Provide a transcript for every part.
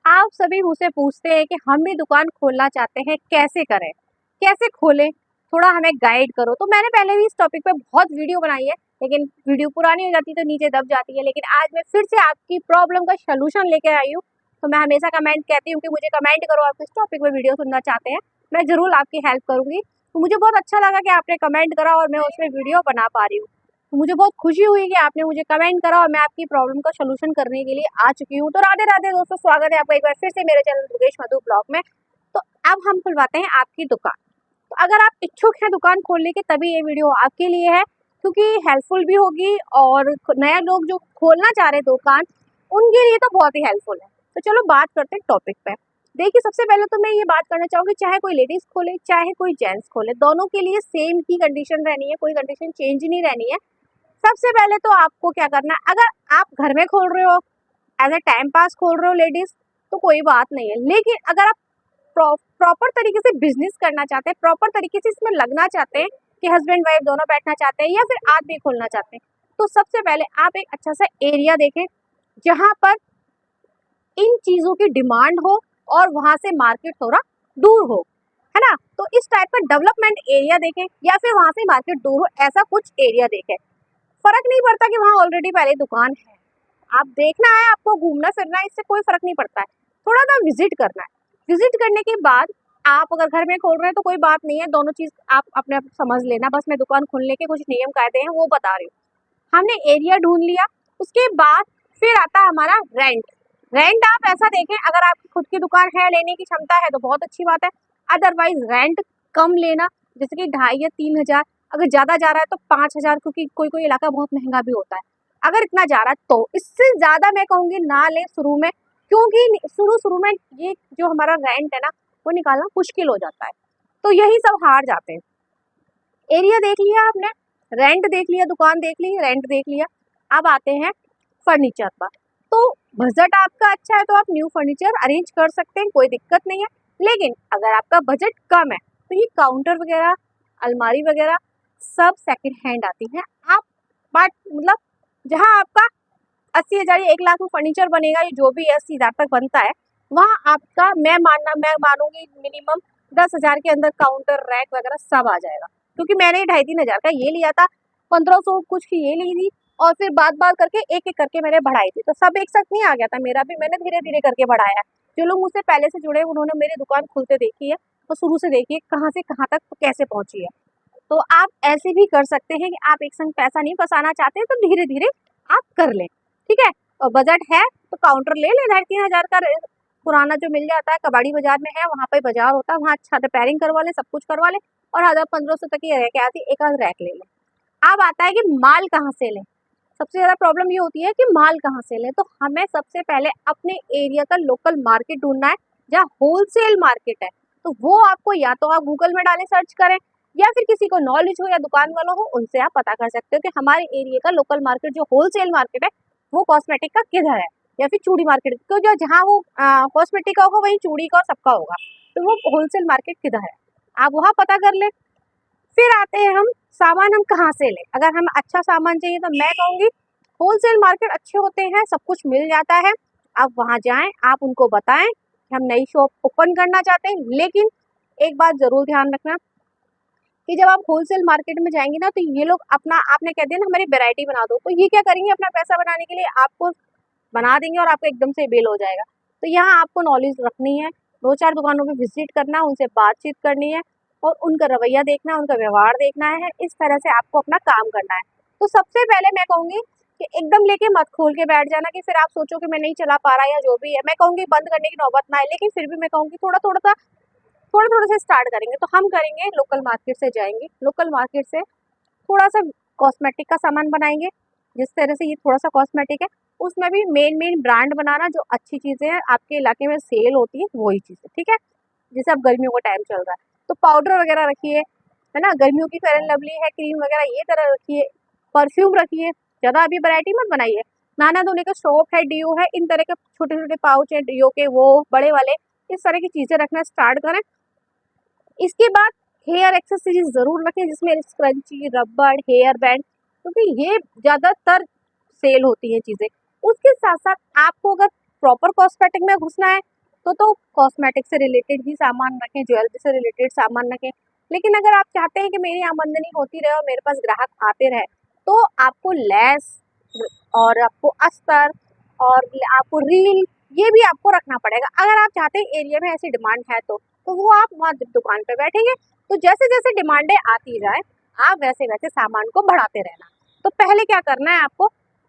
आप सभी मुझसे पूछते हैं कि हम भी दुकान खोलना चाहते हैं, कैसे करें, कैसे खोलें, थोड़ा हमें गाइड करो। तो मैंने पहले भी इस टॉपिक पे बहुत वीडियो बनाई है, लेकिन वीडियो पुरानी हो जाती है तो नीचे दब जाती है। लेकिन आज मैं फिर से आपकी प्रॉब्लम का सलूशन लेकर आई हूँ। तो मैं हमेशा कमेंट कहती हूँ कि मुझे कमेंट करो, आप किस टॉपिक पे वीडियो सुनना चाहते हैं, मैं जरूर आपकी हेल्प करूंगी। तो मुझे बहुत अच्छा लगा कि आपने कमेंट करा और मैं उसमें वीडियो बना पा रही हूँ। तो मुझे बहुत खुशी हुई कि आपने मुझे कमेंट करा और मैं आपकी प्रॉब्लम का सलूशन करने के लिए आ चुकी हूँ। तो राधे राधे दोस्तों, स्वागत है आपका एक बार फिर से मेरे चैनल दुर्गेश मधु ब्लॉग में। तो अब हम खुलवाते हैं आपकी दुकान। तो अगर आप इच्छुक हैं दुकान खोलने के, तभी ये वीडियो आपके लिए है, क्योंकि हेल्पफुल भी होगी और नया लोग जो खोलना चाह रहे हैं दुकान, उनके लिए तो बहुत ही हेल्पफुल है। तो चलो बात करते हैं टॉपिक पे। देखिए, सबसे पहले तो मैं ये बात करना चाहूंगी, चाहे कोई लेडीज खोले चाहे कोई जेंट्स खोले, दोनों के लिए सेम ही कंडीशन रहनी है, कोई कंडीशन चेंज नहीं रहनी है। सबसे पहले तो आपको क्या करना है, अगर आप घर में खोल रहे हो, एज ए टाइम पास खोल रहे हो लेडीज, तो कोई बात नहीं है। लेकिन अगर आप प्रॉपर तरीके से बिजनेस करना चाहते हैं, प्रॉपर तरीके से इसमें लगना चाहते हैं कि हस्बैंड वाइफ दोनों बैठना चाहते हैं, या फिर आप भी खोलना चाहते हैं, तो सबसे पहले आप एक अच्छा सा एरिया देखें जहां पर इन चीजों की डिमांड हो और वहां से मार्केट थोड़ा दूर हो, है ना। तो इस टाइप का डेवलपमेंट एरिया देखें, या फिर वहां से मार्केट दूर हो, ऐसा कुछ एरिया देखें। फर्क नहीं पड़ता कि वहाँ ऑलरेडी पहले दुकान है, आप देखना है, आपको घूमना फिरना है, इससे कोई फर्क नहीं पड़ता है। थोड़ा सा विजिट करना है। विजिट करने के बाद आप अगर घर में खोल रहे हैं तो कोई बात नहीं है, दोनों चीज आप अपने आप समझ लेना। बस मैं दुकान खोलने के कुछ नियम कायदे हैं वो बता रही हूँ। हमने एरिया ढूंढ लिया, उसके बाद फिर आता है हमारा रेंट। रेंट आप ऐसा देखें, अगर आपकी खुद की दुकान है, लेने की क्षमता है तो बहुत अच्छी बात है, अदरवाइज रेंट कम लेना, जैसे कि 2,500 या 3,000। अगर ज्यादा जा रहा है तो 5,000, क्योंकि कोई कोई इलाका बहुत महंगा भी होता है। अगर इतना जा रहा है तो इससे ज्यादा मैं कहूंगी ना ले शुरू में, क्योंकि शुरू में ये जो हमारा रेंट है ना, वो निकालना मुश्किल हो जाता है, तो यही सब हार जाते हैं। एरिया देख लिया आपने, रेंट देख लिया, दुकान देख ली, रेंट देख लिया, अब आते हैं फर्नीचर पर। तो बजट आपका अच्छा है तो आप न्यू फर्नीचर अरेंज कर सकते हैं, कोई दिक्कत नहीं है। लेकिन अगर आपका बजट कम है तो ये काउंटर वगैरह, अलमारी वगैरह सब सेकंड हैंड आती हैं। आप बात मतलब जहाँ आपका 80,000 या 1 लाख में फर्नीचर बनेगा, ये जो भी 80,000 तक बनता है, वहाँ आपका मैं मानूंगी मिनिमम 10,000 के अंदर काउंटर, रैक वगैरह सब आ जाएगा। क्योंकि मैंने 2,500-3,000 का ये लिया था, 1,500 कुछ की ये ली थी, और फिर बात करके एक एक करके मैंने बढ़ाई थी, तो सब एक साथ नहीं आ गया था मेरा भी, मैंने धीरे धीरे करके बढ़ाया। जो लोग मुझसे पहले से जुड़े, उन्होंने मेरी दुकान खुलते देखी है, तो शुरू से देखिए कहाँ से कहाँ तक कैसे पहुंची है। तो आप ऐसे भी कर सकते हैं कि आप एक संग पैसा नहीं फंसाना चाहते तो धीरे धीरे आप कर लें, ठीक है। और बजट है तो काउंटर ले लें, 2,500-3,000 का पुराना जो मिल जाता है, कबाड़ी बाजार में है, वहाँ पे बाजार होता है, वहाँ अच्छा रिपेयरिंग करवा लें, सब कुछ करवा लें, और 1,000-1,500 तक की रैक आती है, एक आध रैक ले लें। अब आता है कि माल कहाँ से लें। सबसे ज़्यादा प्रॉब्लम ये होती है कि माल कहाँ से लें, तो हमें सबसे पहले अपने एरिया का लोकल मार्केट ढूंढना है, जहाँ होलसेल मार्केट है। तो वो आपको या तो आप गूगल में डालें, सर्च करें, या फिर किसी को नॉलेज हो या दुकान वालों हो, उनसे आप पता कर सकते हो कि हमारे एरिया का लोकल मार्केट जो होलसेल मार्केट है वो कॉस्मेटिक का किधर है, या फिर चूड़ी मार्केट, तो जो जहाँ वो कॉस्मेटिक का होगा वहीं चूड़ी का और सबका होगा, तो वो होलसेल मार्केट किधर है, आप वहाँ पता कर ले। फिर आते हैं हम, सामान हम कहाँ से लें। अगर हमें अच्छा सामान चाहिए तो मैं कहूँगी होलसेल मार्केट अच्छे होते हैं, सब कुछ मिल जाता है। आप वहाँ जाएं, आप उनको बताएं कि हम नई शॉप ओपन करना चाहते हैं। लेकिन एक बात जरूर ध्यान रखना कि जब आप होलसेल मार्केट में जाएंगे ना, तो ये लोग अपना, आपने कह दिया ना हमारी वैरायटी बना दो, तो ये क्या करेंगे, अपना पैसा बनाने के लिए आपको बना देंगे और आपको एकदम से बेल हो जाएगा। तो यहाँ आपको नॉलेज रखनी है, 2-4 दुकानों पे विजिट करना, उनसे बातचीत करनी है, और उनका रवैया देखना है, उनका व्यवहार देखना है, इस तरह से आपको अपना काम करना है। तो सबसे पहले मैं कहूँगी कि एकदम लेके मत खोल के बैठ जाना कि फिर आप सोचो कि मैं नहीं चला पा रहा, या जो भी है, मैं कहूँगी बंद करने की नौबत ना आए। लेकिन फिर भी मैं कहूँगी थोड़ा थोड़ा से स्टार्ट करेंगे। तो हम करेंगे, लोकल मार्केट से जाएंगे, लोकल मार्केट से थोड़ा सा कॉस्मेटिक का सामान बनाएंगे, जिस तरह से ये थोड़ा सा कॉस्मेटिक है, उसमें भी मेन ब्रांड बनाना, जो अच्छी चीज़ें हैं आपके इलाके में सेल होती है वही चीज़ें, ठीक है। जैसे अब गर्मियों का टाइम चल रहा है तो पाउडर वगैरह रखिए, है ना, गर्मियों की फेयर एंड लवली है, क्रीम वगैरह ये तरह रखिए, परफ्यूम रखिए, ज़्यादा अभी वैरायटी मत बनाइए। नहाना धोने का सोप है, डीओ है, इन तरह के छोटे छोटे पाउच है डीओ के, वो बड़े वाले, इस तरह की चीज़ें रखना स्टार्ट करें। इसके बाद हेयर एक्सेसरीज जरूर रखें, जिसमें स्क्रंची, रबड़, हेयर बैंड, क्योंकि ये ज्यादातर सेल होती है चीजें। उसके साथ साथ आपको अगर प्रॉपर कॉस्मेटिक में घुसना है तो कॉस्मेटिक से रिलेटेड ही सामान रखें, ज्वेलरी से रिलेटेड सामान रखें। लेकिन अगर आप चाहते हैं कि मेरी आमदनी होती रहे और मेरे पास ग्राहक आते रहे, तो आपको लेस और आपको अस्तर और आपको रील, ये भी आपको रखना पड़ेगा। अगर आप चाहते हैं एरिया में ऐसी डिमांड है तो वो आप वहाँ दुकान पे बैठेंगे, तो जैसे जैसे डिमांडें आती जाए आप वैसे वैसे सामान को बढ़ाते रहना। तो पहले क्या करना है, आपको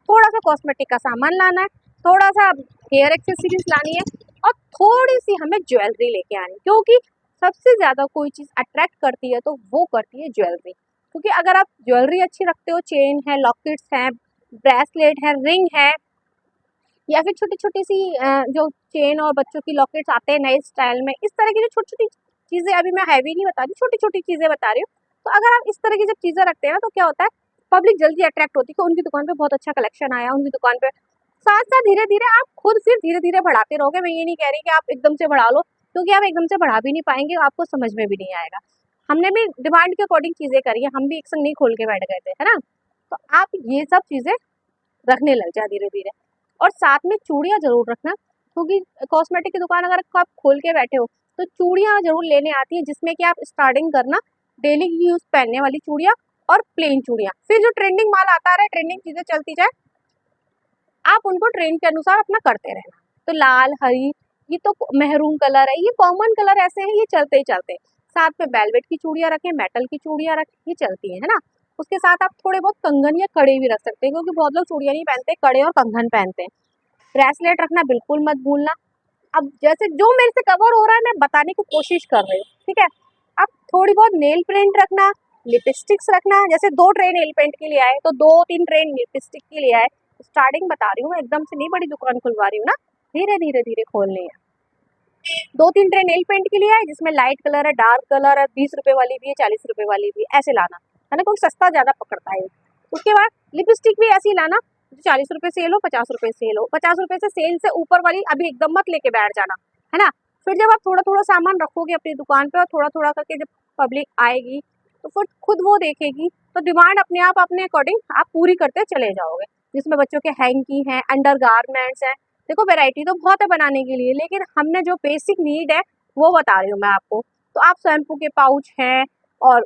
थोड़ा सा कॉस्मेटिक का सामान लाना है, थोड़ा सा हेयर एक्सेसरीज लानी है और थोड़ी सी हमें ज्वेलरी लेके आनी, क्योंकि सबसे ज़्यादा कोई चीज़ अट्रैक्ट करती है तो वो करती है ज्वेलरी। क्योंकि अगर आप ज्वेलरी अच्छी रखते हो, चेन है, लॉकेट्स हैं, ब्रेसलेट है, रिंग है, या फिर छोटी छोटी सी जो चेन और बच्चों की लॉकेट्स आते हैं नए स्टाइल में, इस तरह की जो छोटी छोटी चीज़ें, अभी मैं हैवी नहीं बता रही, छोटी छोटी चीज़ें बता रही हूँ। तो अगर आप इस तरह की जब चीज़ें रखते हैं ना, तो क्या होता है, पब्लिक जल्दी अट्रैक्ट होती है कि उनकी दुकान पे बहुत अच्छा कलेक्शन आया, उनकी दुकान पे। साथ साथ धीरे धीरे आप खुद फिर धीरे धीरे बढ़ाते रहोगे। मैं ये नहीं कह रही कि आप एकदम से बढ़ा लो, क्योंकि आप एकदम से बढ़ा भी नहीं पाएंगे, आपको समझ में भी नहीं आएगा। हमने भी डिमांड के अकॉर्डिंग चीज़ें करी है, हम भी एक संग नहीं खोल के बैठ गए थे, है ना। तो आप ये सब चीज़ें रखने लग जाए धीरे धीरे। और साथ में चूड़ियाँ जरूर रखना, क्योंकि कॉस्मेटिक की दुकान अगर आप खोल के बैठे हो तो चूड़ियाँ जरूर लेने आती है, जिसमें कि आप स्टार्टिंग करना डेली यूज पहनने वाली चूड़ियाँ और प्लेन चूड़ियाँ। फिर जो ट्रेंडिंग माल आता रहे, ट्रेंडिंग चीजें चलती जाए, आप उनको ट्रेंड के अनुसार अपना करते रहना। तो लाल, हरी, ये तो मेहरून कलर है, ये कॉमन कलर ऐसे हैं, ये चलते ही चलते। साथ में वेलवेट की चूड़ियाँ रखें, मेटल की चूड़ियाँ रखें, ये चलती है ना। उसके साथ आप थोड़े बहुत कंगन या कड़े भी रख सकते हैं, क्योंकि बहुत लोग चूड़ियाँ नहीं पहनते, कड़े और कंगन पहनते हैं। ब्रेसलेट रखना बिल्कुल मत भूलना। अब जैसे जो मेरे से कवर हो रहा है मैं बताने की कोशिश कर रही हूँ, ठीक है। अब थोड़ी बहुत नेल पेंट रखना, लिपस्टिक्स रखना। जैसे 2 ट्रे नेल पेंट के लिए आए तो 2-3 ट्रे लिपस्टिक के लिए आए। स्टार्टिंग बता रही हूँ मैं, एकदम से नहीं बड़ी दुकान खुलवा रही हूँ ना, धीरे धीरे धीरे खोलनी है। 2-3 ट्रे नेल पेंट के लिए आए, जिसमें लाइट कलर है, डार्क कलर है, 20 रुपए वाली भी है, 40 रुपए वाली भी, ऐसे लाना है ना, कोई सस्ता ज्यादा पकड़ता है। उसके बाद लिपस्टिक भी ऐसी लाना, 40 रुपए सेल हो, 50 रुपए सेल हो, 50 रुपए से सेल से ऊपर वाली अभी एकदम मत लेके बैठ जाना, है ना। फिर जब आप थोड़ा थोड़ा सामान रखोगे अपनी दुकान पे और थोड़ा थोड़ा करके जब पब्लिक आएगी तो फिर खुद वो देखेगी, तो डिमांड अपने आप अपने अकॉर्डिंग आप पूरी करते चले जाओगे। जिसमें बच्चों के हैंकी हैं, अंडर गारमेंट्स हैं, देखो वैरायटी तो बहुत है बनाने के लिए, लेकिन हमने जो बेसिक नीड है वो बता रही हूँ मैं आपको। तो आप शैम्पू के पाउच हैं और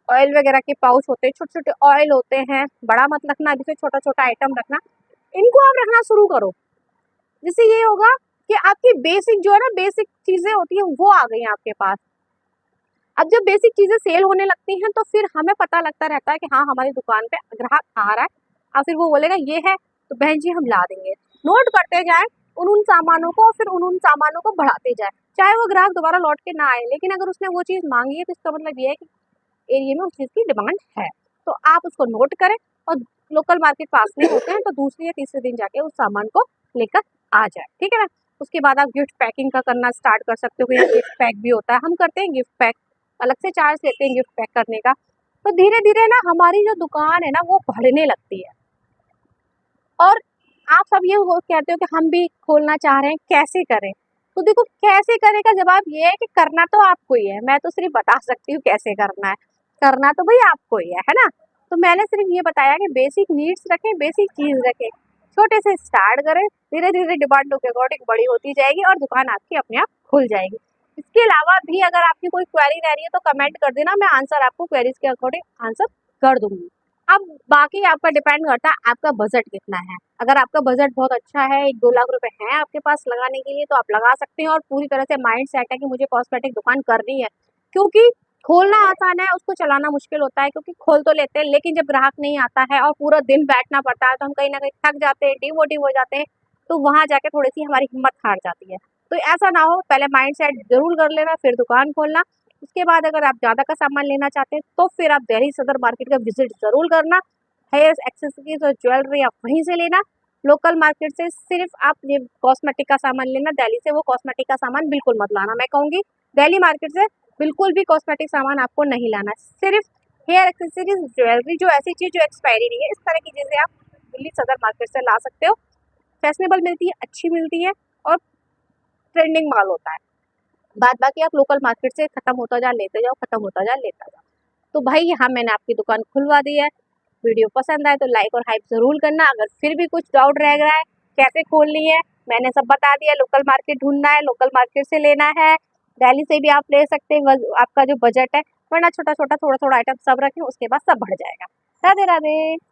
ऑयल वगैरह के पाउच होते हैं, छोटे छोटे ऑयल होते हैं, बड़ा मत रखना, अभी से छोटा छोटा आइटम रखना। इनको आप रखना शुरू करो, जिससे ये होगा कि आपकी बेसिक जो है ना, बेसिक चीजें होती है वो आ गई आपके पास। अब जब बेसिक चीजें सेल होने लगती हैं तो फिर हमें पता लगता रहता है कि हाँ हमारी दुकान पे ग्राहक आ रहा है, और फिर वो बोलेगा ये है तो बहन जी हम ला देंगे। नोट करते जाए उन सामानों को, और फिर उन सामानों को बढ़ाते जाए, चाहे वो ग्राहक दोबारा लौट के ना आए, लेकिन अगर उसने वो चीज मांगी है तो इसका मतलब ये है कि एरिया में उस चीज की डिमांड है। तो आप उसको नोट करें, और लोकल मार्केट पास में होते हैं तो दूसरे या तीसरे दिन जाके उस सामान को लेकर आ जाए, ठीक है ना। उसके बाद आप गिफ्ट पैकिंग का करना स्टार्ट कर सकते हो, गिफ्ट पैक भी होता है, हम करते हैं गिफ्ट पैक, अलग से चार्ज लेते हैं गिफ्ट पैक करने का। तो धीरे धीरे ना हमारी जो दुकान है ना वो बढ़ने लगती है। और आप सब ये कहते हो कि हम भी खोलना चाह रहे हैं, कैसे करें। तो देखो कैसे करें का जवाब ये है कि करना तो आपको ही है, मैं तो सिर्फ बता सकती हूँ कैसे करना है, करना तो भाई आपको ही है ना। तो मैंने सिर्फ ये बताया कि बेसिक नीड्स रखें, बेसिक चीज रखें, छोटे से स्टार्ट करें, धीरे धीरे डिमांडों के अकॉर्डिंग बड़ी होती जाएगी और दुकान आपकी अपने आप खुल जाएगी। इसके अलावा भी अगर आपकी कोई क्वेरी रह रही है तो कमेंट कर देना, मैं आंसर आपको क्वेरीज के अकॉर्डिंग आंसर कर दूंगी। अब बाकी आपका डिपेंड करता है आपका बजट कितना है। अगर आपका बजट बहुत अच्छा है, 1-2 लाख रुपए हैं आपके पास लगाने के लिए, तो आप लगा सकते हैं और पूरी तरह से माइंड सेट है कि मुझे कॉस्मेटिक दुकान करनी है। क्योंकि खोलना आसान है, उसको चलाना मुश्किल होता है, क्योंकि खोल तो लेते हैं लेकिन जब ग्राहक नहीं आता है और पूरा दिन बैठना पड़ता है तो हम कहीं ना कहीं थक जाते हैं, डिमोटिव हो जाते हैं, तो वहां जाके थोड़ी सी हमारी हिम्मत हार जाती है। तो ऐसा ना हो, पहले माइंड सेट जरूर कर लेना फिर दुकान खोलना। उसके बाद अगर आप ज़्यादा का सामान लेना चाहते हैं तो फिर आप दिल्ली सदर मार्केट का विजिट जरूर करना। हेयर एक्सेसरीज और ज्वेलरी आप वहीं से लेना, लोकल मार्केट से सिर्फ आप ये कॉस्मेटिक का सामान लेना, दिल्ली से वो कॉस्मेटिक का सामान बिल्कुल मत लाना। मैं कहूँगी दिल्ली मार्केट से बिल्कुल भी कॉस्मेटिक सामान आपको नहीं लाना, सिर्फ हेयर एक्सेसरीज ज्वेलरी, जो ऐसी चीज़ जो एक्सपायरी नहीं है, इस तरह की चीज़ें आप दिल्ली सदर मार्केट से ला सकते हो। फैशनेबल मिलती है, अच्छी मिलती है और ट्रेंडिंग माल होता है। बाद बाकी आप लोकल मार्केट से खत्म होता जा लेते जाओ, खत्म होता जा लेता जाओ। तो भाई यहाँ मैंने आपकी दुकान खुलवा दी है। वीडियो पसंद आए तो लाइक और हाइप जरूर करना। अगर फिर भी कुछ डाउट रह रहा है कैसे खोलनी है मैंने सब बता दिया। लोकल मार्केट ढूंढना है, लोकल मार्केट से लेना है, दिल्ली से भी आप ले सकते हैं, आपका जो बजट है, वरना छोटा छोटा थोड़ा थोड़ा आइटम सब रखें, उसके बाद सब बढ़ जाएगा। राधे राधे।